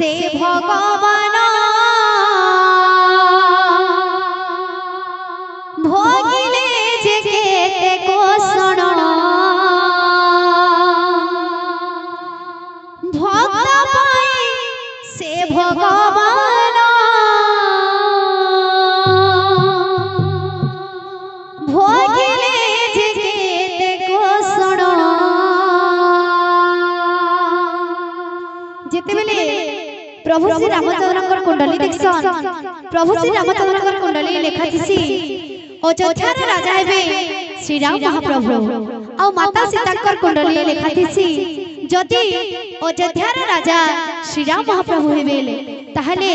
से भगवान भोगिले जे केते कोसण भक्त पाई से भगवान भोगिले जे केते कोसण जेतेबेले प्रभु श्री रामचंद्र कुंडली देखसन प्रभु श्री रामचंद्र कुंडली लेखा थिसी अयोध्यार राजा हेबे श्री राम महाप्रभु आ माता सीताकर कुंडली लेखा थिसी जदि अयोध्यार राजा श्री राम महाप्रभु हेबेले ताहले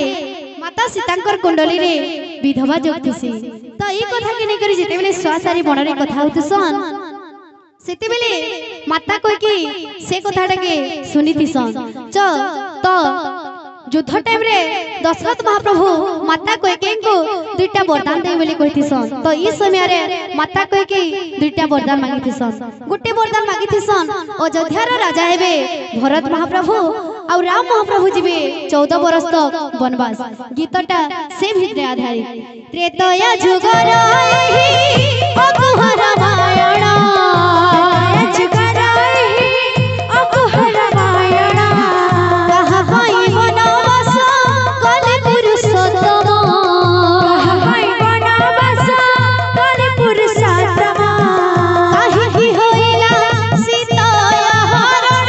माता सीताकर कुंडली रे विधवा जोग थिसी तो ई कथा के नै करी जेतेबेले स्वासारी बनरे कथा होतसन सेतेबेले माता कोइ की से कथाटा के सुनिथिसन तो युद्ध टाइम रे दशरथ महाप्रभु माता कैकेयी को दुईटा वरदान दे बोली कहिथिसन तो ई समय रे माता कैकेयी दुईटा वरदान मागिथिसन गोटे वरदान मागिथिसन अयोध्यार राजा हेबे भरत महाप्रभु और राम महाप्रभु जीवे 14 बरस तक वनवास गीतटा से भितरे आधारित त्रेतया जुगर एही अकुह रामायण जुगर एही अकुह रामायण कहा भाई वनवास कले पुरुषोत्तम कहा भाई वनवास कले पुरुषोत्तम काहे की होइला सीताया हरण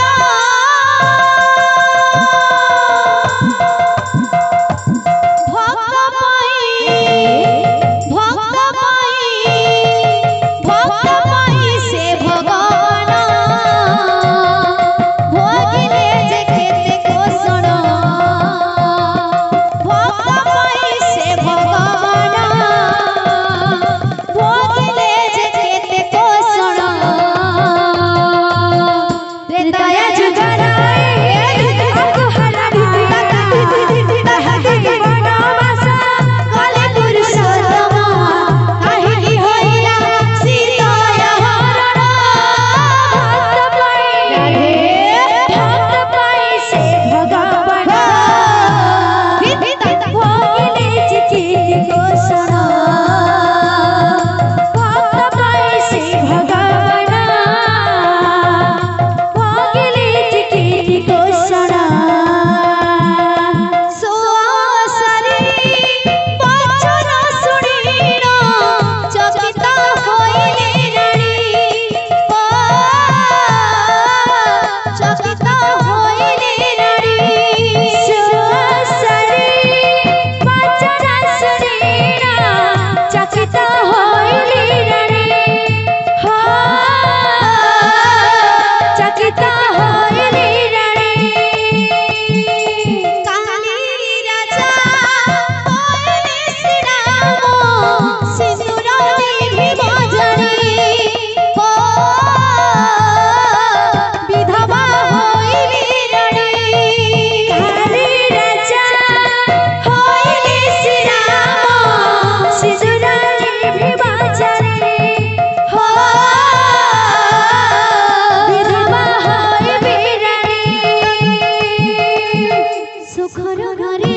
भक्त पाई से भगवान भोगिले जे केते कोसण भक्त पाई से भगवान भोगिले जे केते कोसण त्रेतया जुगर अकुह वनवास कले पुरुषोत्तम काहे की होइला सीताया हरण भक्त पाई से भगवान भोगिले जे केते कोसण भक्त पाई से भगवान भोगिले जे केते कोसण सोआसरी वचन शुणिण चकित होइले रानी चकित होइले रानी सोआसरी वचन शुणिण चकित होइले रानी चकित होइले रानी काली राजा होइले श्री राम सिंदूर देवी भजनी विधवा होइले रानी काली राजा होइले श्री राम सिंदूर देवी भजनी विधवा होइले रानी सुखर घरे